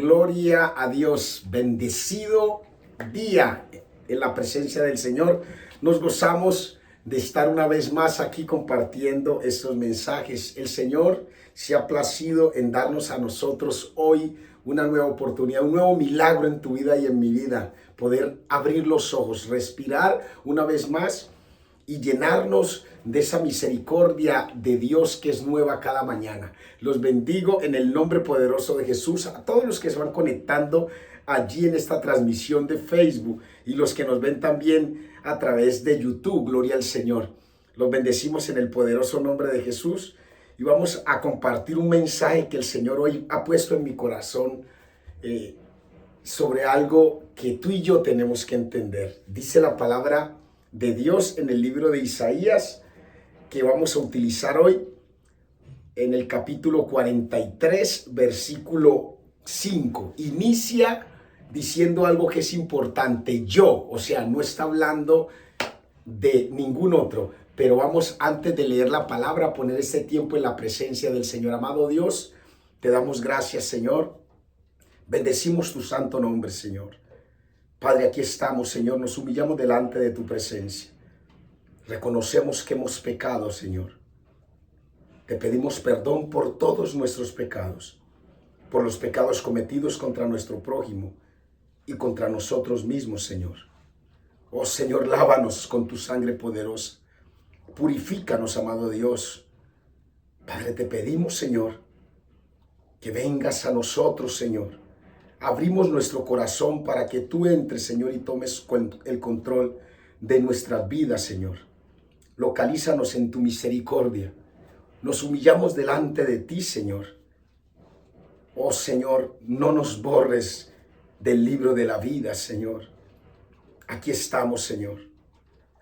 Gloria a Dios. Bendecido día en la presencia del Señor. Nos gozamos de estar una vez más aquí compartiendo estos mensajes. El Señor se ha placido en darnos a nosotros hoy una nueva oportunidad, un nuevo milagro en tu vida y en mi vida. Poder abrir los ojos, respirar una vez más y llenarnos de esa misericordia de Dios que es nueva cada mañana. Los bendigo en el nombre poderoso de Jesús, a todos los que se van conectando allí en esta transmisión de Facebook y los que nos ven también a través de YouTube. Gloria al Señor. Los bendecimos en el poderoso nombre de Jesús y vamos a compartir un mensaje que el Señor hoy ha puesto en mi corazón sobre algo que tú y yo tenemos que entender. Dice la palabra de Dios en el libro de Isaías, que vamos a utilizar hoy, en el capítulo 43, versículo 5. Inicia diciendo algo que es importante. Yo, o sea, no está hablando de ningún otro, pero vamos, antes de leer la palabra, a poner este tiempo en la presencia del Señor. Amado Dios, te damos gracias, Señor. Bendecimos tu santo nombre, Señor. Padre, aquí estamos, Señor, nos humillamos delante de tu presencia. Reconocemos que hemos pecado, Señor. Te pedimos perdón por todos nuestros pecados, por los pecados cometidos contra nuestro prójimo y contra nosotros mismos, Señor. Oh, Señor, lávanos con tu sangre poderosa. Purifícanos, amado Dios. Padre, te pedimos, Señor, que vengas a nosotros, Señor. Abrimos nuestro corazón para que tú entres, Señor, y tomes el control de nuestras vidas, Señor. Localízanos en tu misericordia. Nos humillamos delante de ti, Señor. Oh, Señor, no nos borres del libro de la vida, Señor. Aquí estamos, Señor.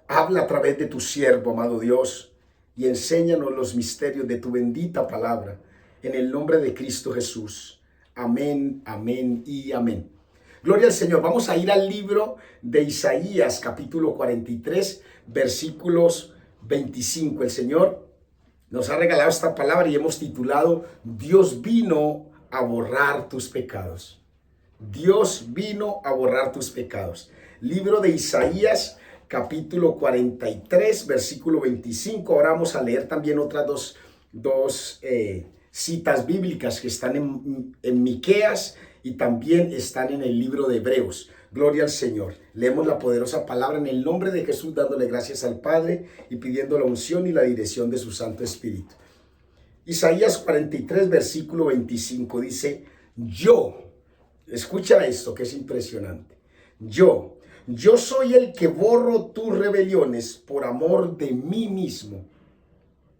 Habla a través de tu siervo, amado Dios, y enséñanos los misterios de tu bendita palabra. En el nombre de Cristo Jesús. Amén, amén y amén. Gloria al Señor. Vamos a ir al libro de Isaías, capítulo 43, versículos 25. El Señor nos ha regalado esta palabra y hemos titulado Dios vino a borrar tus pecados. Dios vino a borrar tus pecados. Libro de Isaías, capítulo 43, versículo 25. Ahora vamos a leer también otras dos citas bíblicas que están en Miqueas y también están en el libro de Hebreos. Gloria al Señor. Leemos la poderosa palabra en el nombre de Jesús, dándole gracias al Padre y pidiendo la unción y la dirección de su Santo Espíritu. Isaías 43, versículo 25 dice: Yo, escucha esto que es impresionante. Yo soy el que borro tus rebeliones por amor de mí mismo,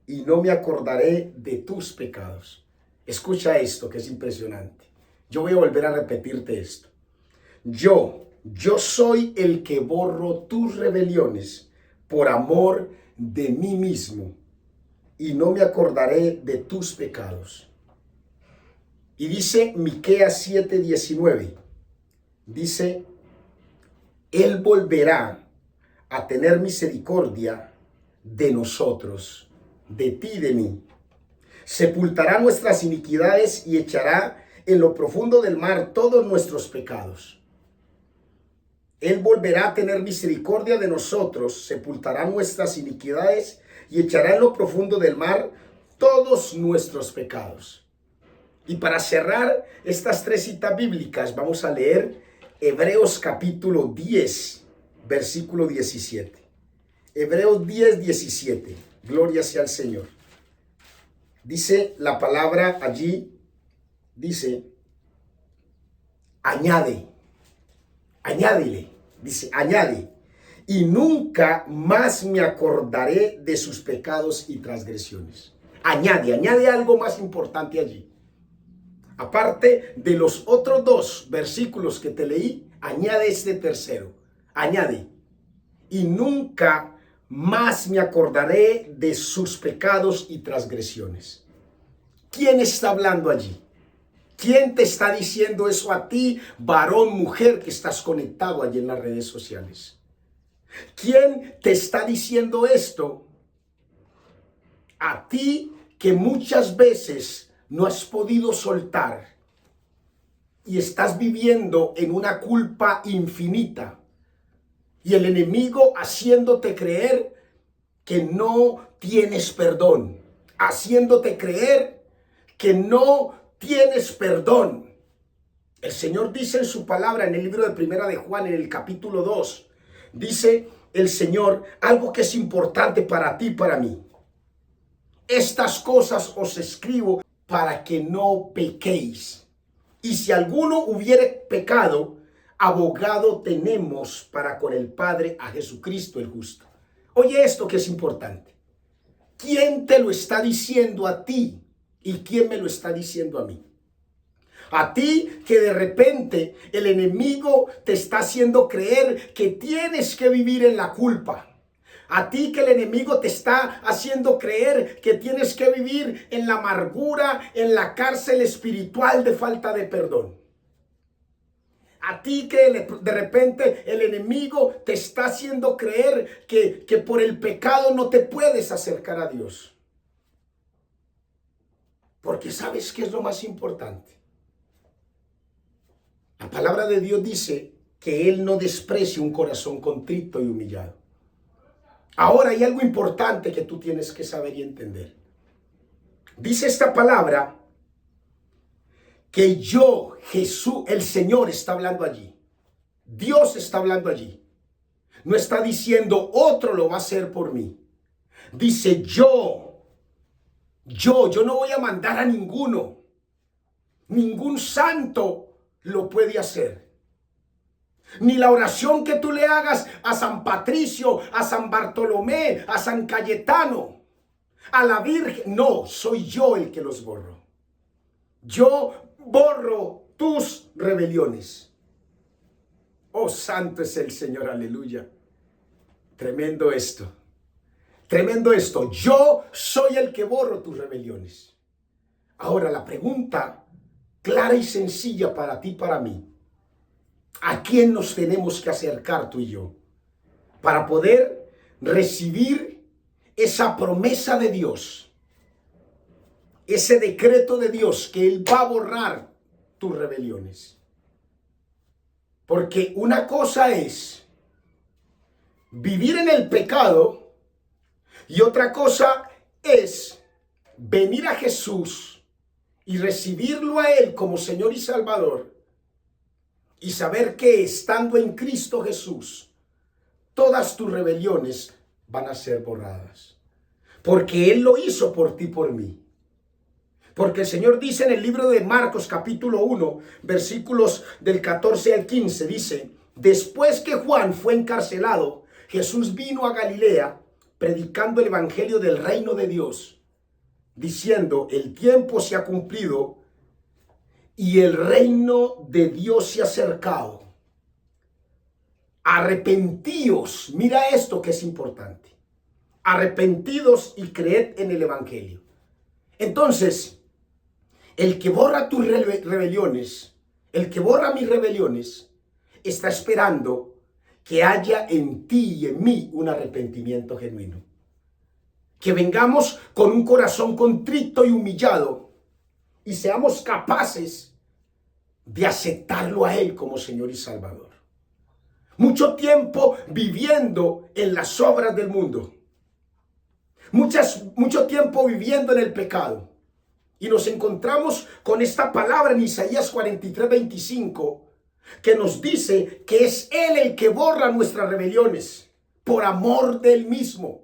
y no me acordaré de tus pecados. Escucha esto que es impresionante. Yo voy a volver a repetirte esto. Yo soy el que borro tus rebeliones por amor de mí mismo, y no me acordaré de tus pecados. Y dice Miqueas 7:19, dice: Él volverá a tener misericordia de nosotros, de ti y de mí. Sepultará nuestras iniquidades y echará en lo profundo del mar todos nuestros pecados. Él volverá a tener misericordia de nosotros, sepultará nuestras iniquidades y echará en lo profundo del mar todos nuestros pecados. Y para cerrar estas tres citas bíblicas, vamos a leer Hebreos capítulo 10, versículo 17. Hebreos 10, 17. Gloria sea al Señor. Dice la palabra allí, dice, añádele, dice, añade, y nunca más me acordaré de sus pecados y transgresiones. Añade algo más importante allí. Aparte de los otros dos versículos que te leí, añade este tercero. Añade, y nunca más me acordaré de sus pecados y transgresiones. ¿Quién está hablando allí? ¿Quién te está diciendo eso a ti, varón, mujer, que estás conectado allí en las redes sociales? ¿Quién te está diciendo esto? A ti, que muchas veces no has podido soltar y estás viviendo en una culpa infinita y el enemigo haciéndote creer que no tienes perdón, haciéndote creer que no tienes perdón. El Señor dice en su palabra en el libro de Primera de Juan, en el capítulo 2, dice el Señor algo que es importante para ti y para mí. Estas cosas os escribo para que no pequéis. Y si alguno hubiere pecado, abogado tenemos para con el Padre a Jesucristo el justo. Oye esto que es importante. ¿Quién te lo está diciendo a ti y quién me lo está diciendo a mí? A ti que de repente el enemigo te está haciendo creer que tienes que vivir en la culpa. A ti que el enemigo te está haciendo creer que tienes que vivir en la amargura, en la cárcel espiritual de falta de perdón. A ti que de repente el enemigo te está haciendo creer que por el pecado no te puedes acercar a Dios. Porque ¿sabes qué es lo más importante? La palabra de Dios dice que Él no desprecia un corazón contrito y humillado. Ahora hay algo importante que tú tienes que saber y entender. Dice esta palabra que yo, Jesús, el Señor está hablando allí. Dios está hablando allí. No está diciendo otro lo va a hacer por mí. Dice yo no voy a mandar a ninguno. Ningún santo lo puede hacer. Ni la oración que tú le hagas a San Patricio, a San Bartolomé, a San Cayetano, a la Virgen. No, soy yo el que los borro. Yo borro tus rebeliones. Oh, santo es el Señor, aleluya. Tremendo esto. Tremendo esto. Yo soy el que borro tus rebeliones. Ahora la pregunta clara y sencilla para ti y para mí. ¿A quién nos tenemos que acercar tú y yo para poder recibir esa promesa de Dios? Ese decreto de Dios que Él va a borrar tus rebeliones. Porque una cosa es vivir en el pecado y otra cosa es venir a Jesús y recibirlo a Él como Señor y Salvador y saber que estando en Cristo Jesús, todas tus rebeliones van a ser borradas. Porque Él lo hizo por ti y por mí. Porque el Señor dice en el libro de Marcos capítulo 1, versículos del 14 al 15, dice: después que Juan fue encarcelado, Jesús vino a Galilea predicando el evangelio del reino de Dios, diciendo: el tiempo se ha cumplido y el reino de Dios se ha acercado. Arrepentíos, mira esto que es importante. Arrepentidos y creed en el evangelio. Entonces, el que borra tus rebeliones, el que borra mis rebeliones, está esperando que haya en ti y en mí un arrepentimiento genuino. Que vengamos con un corazón contrito y humillado y seamos capaces de aceptarlo a Él como Señor y Salvador. Mucho tiempo viviendo en las obras del mundo. Mucho tiempo viviendo en el pecado. Y nos encontramos con esta palabra en Isaías 43:25, que nos dice que es Él el que borra nuestras rebeliones por amor de Él mismo.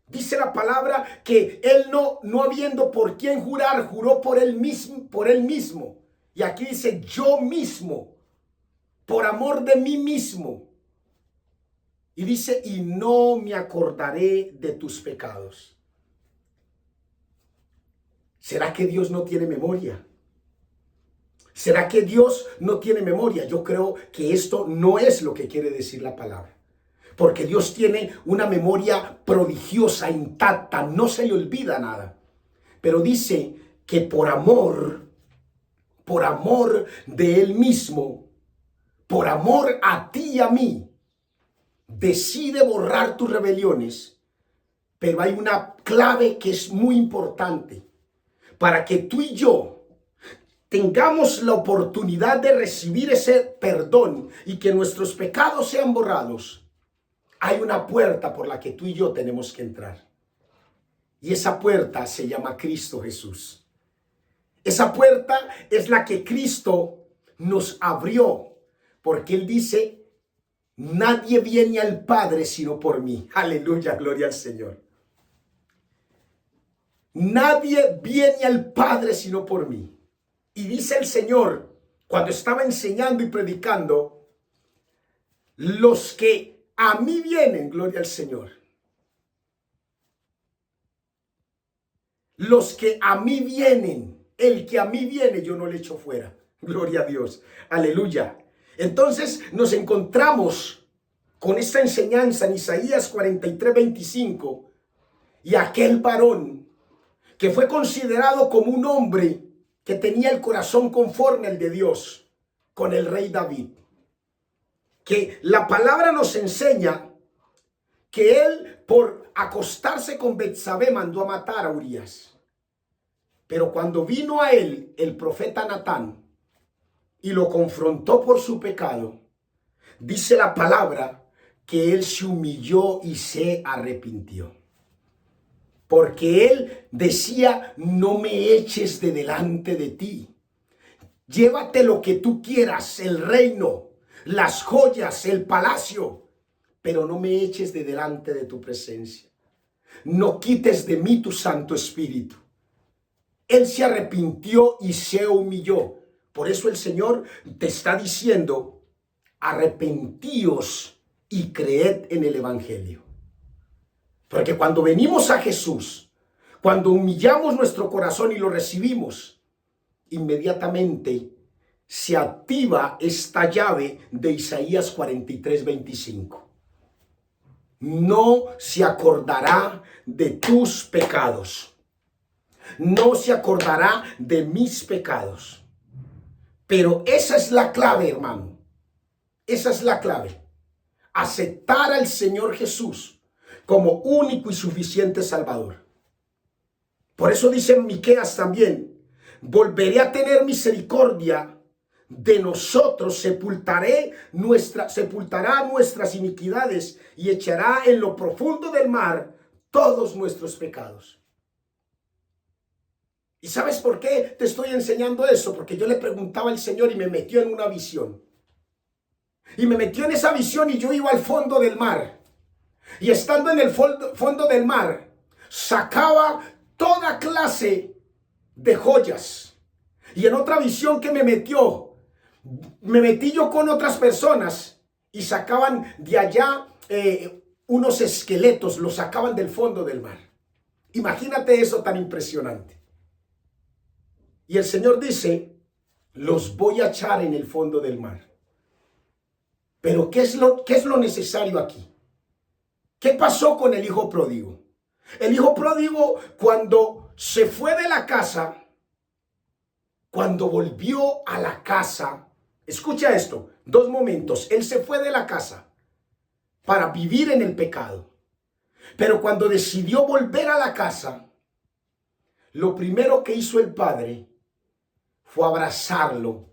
Dice la palabra que Él no habiendo por quién jurar, juró por Él mismo. Y aquí dice yo mismo, por amor de mí mismo. Y dice, y no me acordaré de tus pecados. ¿Será que Dios no tiene memoria? ¿Será que Dios no tiene memoria? Yo creo que esto no es lo que quiere decir la palabra. Porque Dios tiene una memoria prodigiosa, intacta, no se le olvida nada. Pero dice que por amor de Él mismo, por amor a ti y a mí, decide borrar tus rebeliones. Pero hay una clave que es muy importante para que tú y yo tengamos la oportunidad de recibir ese perdón y que nuestros pecados sean borrados, hay una puerta por la que tú y yo tenemos que entrar. Y esa puerta se llama Cristo Jesús. Esa puerta es la que Cristo nos abrió, porque Él dice, nadie viene al Padre sino por mí. Aleluya, gloria al Señor. Nadie viene al Padre sino por mí. Y dice el Señor, cuando estaba enseñando y predicando, los que a mí vienen, gloria al Señor. Los que a mí vienen, el que a mí viene, yo no le echo fuera. Gloria a Dios. Aleluya. Entonces nos encontramos con esta enseñanza en Isaías 43:25. Y aquel varón que fue considerado como un hombre que tenía el corazón conforme al de Dios, con el rey David. Que la palabra nos enseña que él, por acostarse con Betsabé, mandó a matar a Urías. Pero cuando vino a él el profeta Natán y lo confrontó por su pecado, dice la palabra que él se humilló y se arrepintió. Porque él decía, no me eches de delante de ti. Llévate lo que tú quieras, el reino, las joyas, el palacio, pero no me eches de delante de tu presencia. No quites de mí tu Santo Espíritu. Él se arrepintió y se humilló. Por eso el Señor te está diciendo, arrepentíos y creed en el Evangelio. Porque cuando venimos a Jesús, cuando humillamos nuestro corazón y lo recibimos, inmediatamente se activa esta llave de Isaías 43:25. No se acordará de tus pecados. No se acordará de mis pecados. Pero esa es la clave, hermano. Esa es la clave. Aceptar al Señor Jesús como único y suficiente Salvador. Por eso dice Miqueas también, volveré a tener misericordia de nosotros, sepultará nuestras iniquidades y echará en lo profundo del mar todos nuestros pecados. ¿Y sabes por qué te estoy enseñando eso? Porque yo le preguntaba al Señor y me metió en una visión. Y me metió en esa visión y yo iba al fondo del mar. Y estando en el fondo del mar, sacaba toda clase de joyas. Y en otra visión que me metí yo con otras personas y sacaban de allá unos esqueletos, los sacaban del fondo del mar. Imagínate eso tan impresionante. Y el Señor dice, los voy a echar en el fondo del mar. Pero ¿qué es lo necesario aquí? ¿Qué pasó con el hijo pródigo? El hijo pródigo, cuando se fue de la casa, cuando volvió a la casa, escucha esto, 2 momentos. Él se fue de la casa para vivir en el pecado. Pero cuando decidió volver a la casa, lo primero que hizo el padre fue abrazarlo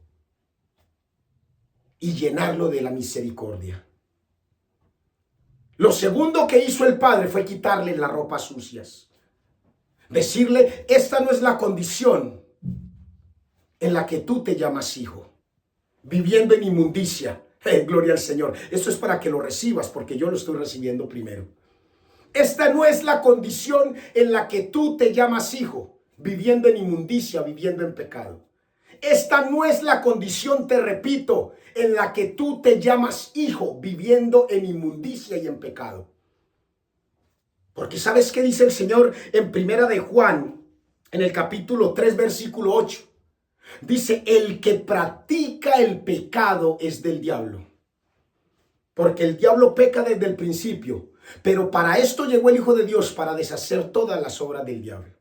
y llenarlo de la misericordia. Lo segundo que hizo el padre fue quitarle las ropas sucias. Decirle, esta no es la condición en la que tú te llamas hijo. Viviendo en inmundicia. Gloria al Señor. Esto es para que lo recibas, porque yo lo estoy recibiendo primero. Esta no es la condición en la que tú te llamas hijo. Viviendo en inmundicia, viviendo en pecado. Esta no es la condición, te repito, en la que tú te llamas hijo, viviendo en inmundicia y en pecado. Porque ¿sabes qué dice el Señor en Primera de Juan, en el capítulo 3, versículo 8? Dice, el que practica el pecado es del diablo. Porque el diablo peca desde el principio. Pero para esto llegó el Hijo de Dios, para deshacer todas las obras del diablo.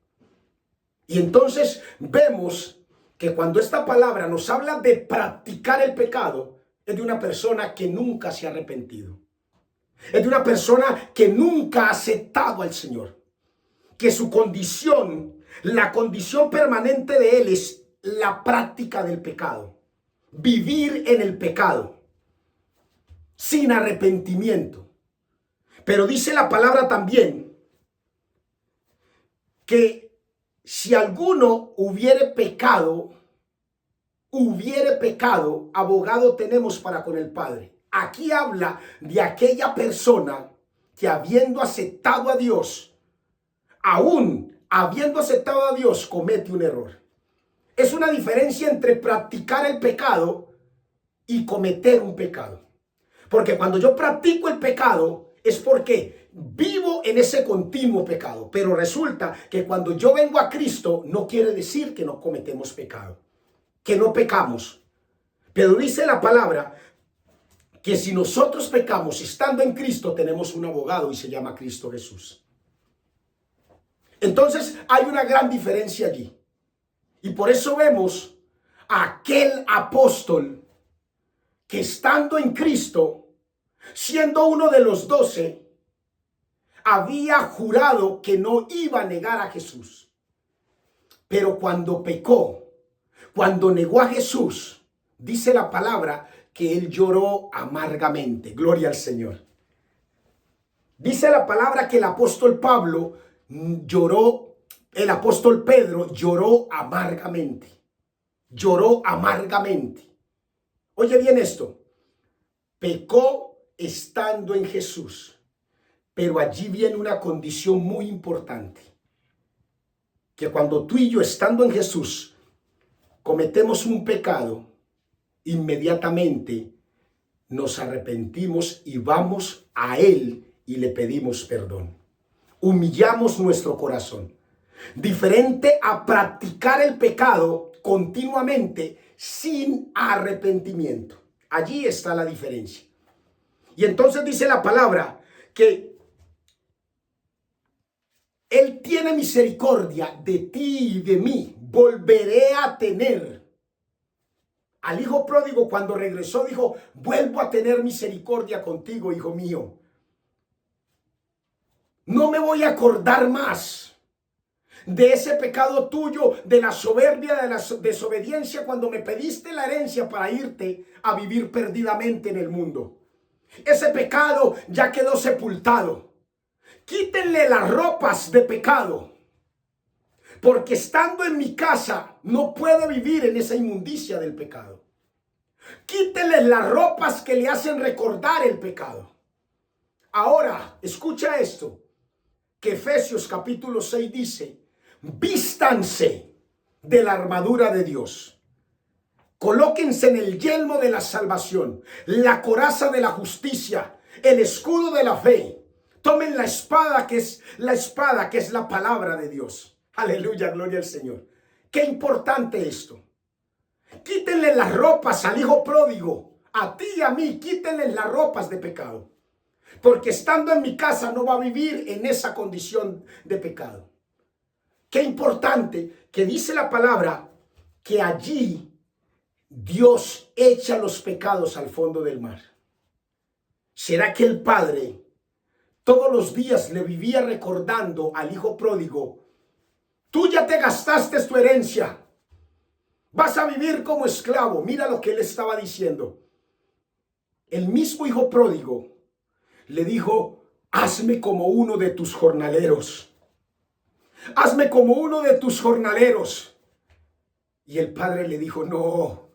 Y entonces vemos que cuando esta palabra nos habla de practicar el pecado, es de una persona que nunca se ha arrepentido. Es de una persona que nunca ha aceptado al Señor. Que su condición, la condición permanente de él es la práctica del pecado, vivir en el pecado, sin arrepentimiento. Pero dice la palabra también que si alguno hubiere pecado, abogado tenemos para con el Padre. Aquí habla de aquella persona que habiendo aceptado a Dios, aún habiendo aceptado a Dios, comete un error. Es una diferencia entre practicar el pecado y cometer un pecado. Porque cuando yo practico el pecado es porque vivo en ese continuo pecado. Pero resulta que cuando yo vengo a Cristo no quiere decir que no cometemos pecado, que no pecamos. Pero dice la palabra que si nosotros pecamos estando en Cristo, tenemos un abogado y se llama Cristo Jesús. Entonces hay una gran diferencia allí. Y por eso vemos a aquel apóstol que estando en Cristo, siendo uno de los 12, había jurado que no iba a negar a Jesús. Pero cuando pecó, cuando negó a Jesús, dice la palabra que él lloró amargamente. Gloria al Señor. Dice la palabra que el apóstol Pablo lloró, el apóstol Pedro lloró amargamente. Lloró amargamente. Oye bien esto. Pecó estando en Jesús. Pero allí viene una condición muy importante. Que cuando tú y yo estando en Jesús cometemos un pecado, inmediatamente nos arrepentimos y vamos a Él y le pedimos perdón. Humillamos nuestro corazón. Diferente a practicar el pecado continuamente sin arrepentimiento. Allí está la diferencia. Y entonces dice la palabra que Él tiene misericordia de ti y de mí. Volveré a tener. Al hijo pródigo cuando regresó dijo, vuelvo a tener misericordia contigo, hijo mío. No me voy a acordar más de ese pecado tuyo, de la soberbia, de la desobediencia cuando me pediste la herencia para irte a vivir perdidamente en el mundo. Ese pecado ya quedó sepultado. Quítenle las ropas de pecado, porque estando en mi casa no puede vivir en esa inmundicia del pecado. Quítenle las ropas que le hacen recordar el pecado. Ahora, escucha esto, que Efesios capítulo 6 dice, vístanse de la armadura de Dios. Colóquense en el yelmo de la salvación, la coraza de la justicia, el escudo de la fe. Tomen la espada que es la palabra de Dios. Aleluya, gloria al Señor. Qué importante esto. Quítenle las ropas al hijo pródigo, a ti y a mí, quítenle las ropas de pecado. Porque estando en mi casa no va a vivir en esa condición de pecado. Qué importante que dice la palabra que allí Dios echa los pecados al fondo del mar. ¿Será que el padre todos los días le vivía recordando al hijo pródigo, tú ya te gastaste tu herencia, vas a vivir como esclavo? Mira lo que él estaba diciendo. El mismo hijo pródigo le dijo, hazme como uno de tus jornaleros. Hazme como uno de tus jornaleros. Y el padre le dijo, no,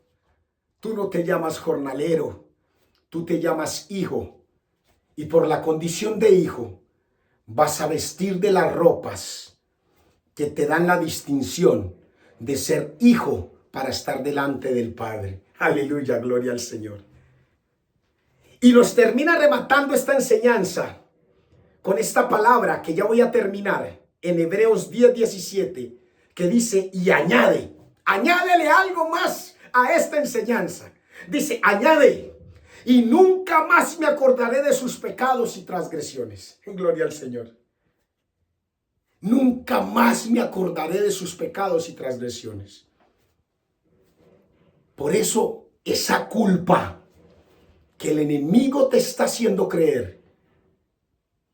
tú no te llamas jornalero, tú te llamas hijo. Y por la condición de hijo, vas a vestir de las ropas que te dan la distinción de ser hijo para estar delante del Padre. Aleluya, gloria al Señor. Y nos termina rematando esta enseñanza con esta palabra que ya voy a terminar en Hebreos 10:17, que dice, y añádele algo más a esta enseñanza. Dice, añade, y nunca más me acordaré de sus pecados y transgresiones. Gloria al Señor. Nunca más me acordaré de sus pecados y transgresiones. Por eso, esa culpa que el enemigo te está haciendo creer,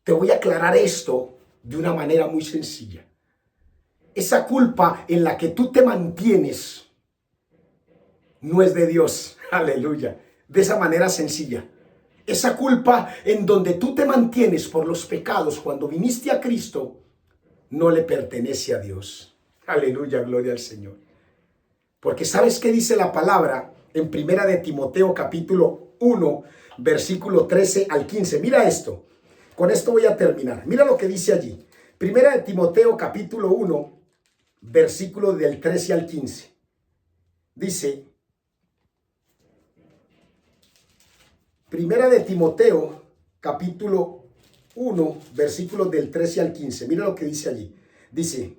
te voy a aclarar esto de una manera muy sencilla. Esa culpa en la que tú te mantienes no es de Dios. Aleluya. De esa manera sencilla. Esa culpa en donde tú te mantienes por los pecados cuando viniste a Cristo, no le pertenece a Dios. Aleluya, gloria al Señor. Porque ¿sabes qué dice la palabra en Primera de Timoteo capítulo 1, versículo 13 al 15? Mira esto. Con esto voy a terminar. Mira lo que dice allí. Primera de Timoteo capítulo 1, versículo del 13 al 15. Dice, Primera de Timoteo capítulo 1, versículos del 13 al 15. Mira lo que dice allí. Dice,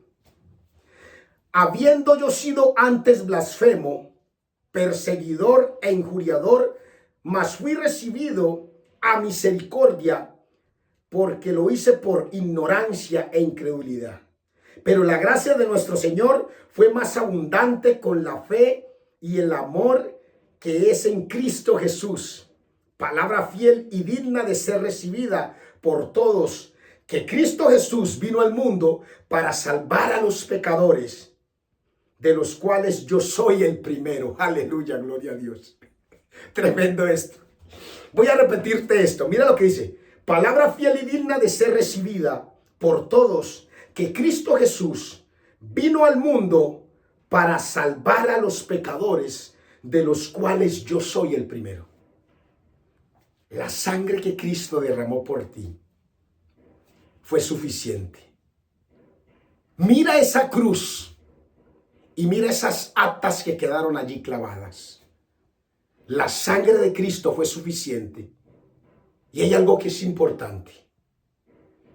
habiendo yo sido antes blasfemo, perseguidor e injuriador, mas fui recibido a misericordia, porque lo hice por ignorancia e incredulidad. Pero la gracia de nuestro Señor fue más abundante con la fe y el amor que es en Cristo Jesús. Palabra fiel y digna de ser recibida por todos, que Cristo Jesús vino al mundo para salvar a los pecadores, de los cuales yo soy el primero. Aleluya, gloria a Dios. Tremendo esto. Voy a repetirte esto. Mira lo que dice. Palabra fiel y digna de ser recibida por todos, que Cristo Jesús vino al mundo para salvar a los pecadores, de los cuales yo soy el primero. La sangre que Cristo derramó por ti fue suficiente. Mira esa cruz y mira esas actas que quedaron allí clavadas. La sangre de Cristo fue suficiente. Y hay algo que es importante.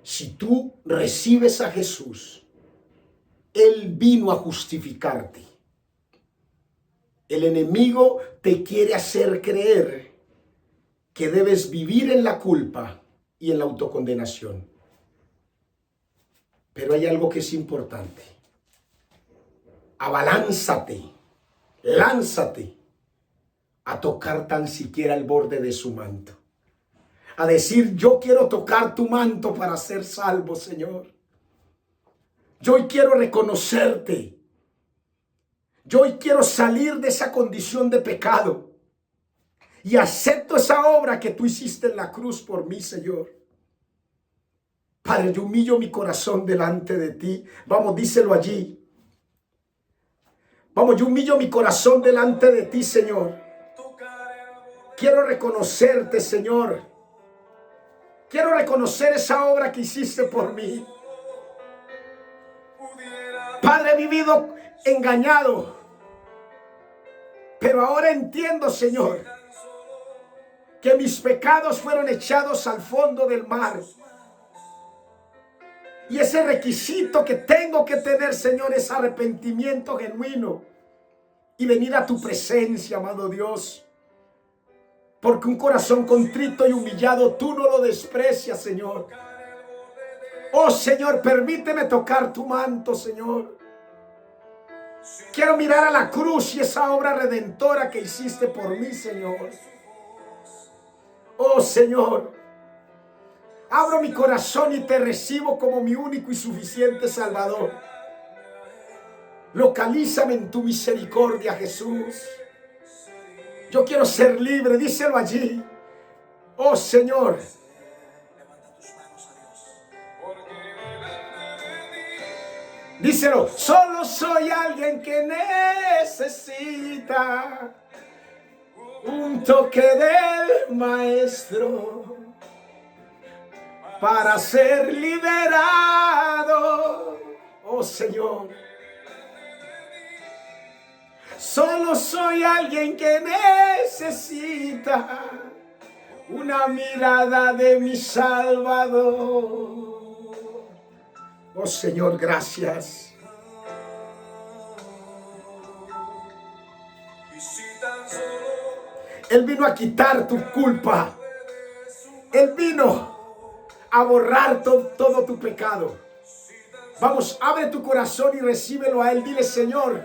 Si tú recibes a Jesús, Él vino a justificarte. El enemigo te quiere hacer creer que debes vivir en la culpa y en la autocondenación. Pero hay algo que es importante. Abalánzate, lánzate a tocar tan siquiera el borde de su manto. A decir, yo quiero tocar tu manto para ser salvo, Señor. Yo hoy quiero reconocerte. Yo hoy quiero salir de esa condición de pecado. Y acepto esa obra que tú hiciste en la cruz por mí, Señor. Padre, yo humillo mi corazón delante de ti. Vamos, díselo allí. Vamos, yo humillo mi corazón delante de ti, Señor. Quiero reconocerte, Señor. Quiero reconocer esa obra que hiciste por mí. Padre, he vivido engañado. Pero ahora entiendo, Señor, que mis pecados fueron echados al fondo del mar. Y ese requisito que tengo que tener, Señor, es arrepentimiento genuino. Y venir a tu presencia, amado Dios. Porque un corazón contrito y humillado, tú no lo desprecias, Señor. Oh, Señor, permíteme tocar tu manto, Señor. Quiero mirar a la cruz y esa obra redentora que hiciste por mí, Señor. Oh, Señor, abro mi corazón y te recibo como mi único y suficiente Salvador. Localízame en tu misericordia, Jesús. Yo quiero ser libre, díselo allí. Oh, Señor. Díselo, solo soy alguien que necesita un toque del Maestro para ser liberado. Oh, Señor. Solo soy alguien que necesita una mirada de mi Salvador. Oh, Señor, gracias. Él vino a quitar tu culpa. Él vino a borrar todo tu pecado. Vamos, abre tu corazón y recíbelo a Él. Dile, Señor,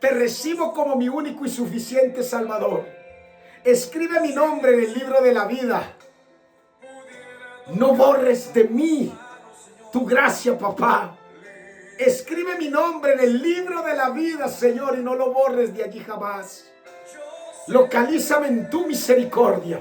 te recibo como mi único y suficiente Salvador. Escribe mi nombre en el libro de la vida. No borres de mí tu gracia, papá. Escribe mi nombre en el libro de la vida, Señor, y no lo borres de allí jamás. Localízame en tu misericordia.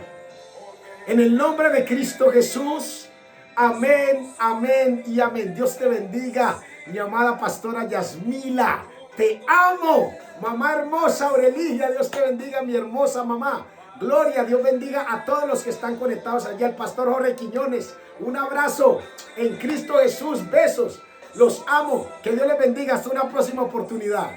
En el nombre de Cristo Jesús. Amén, amén y amén. Dios te bendiga, mi amada pastora Yasmila. Te amo, mamá hermosa Aureligia. Dios te bendiga, mi hermosa mamá. Gloria, Dios bendiga a todos los que están conectados allá. El pastor Jorge Quiñones. Un abrazo en Cristo Jesús. Besos. Los amo. Que Dios les bendiga. Hasta una próxima oportunidad.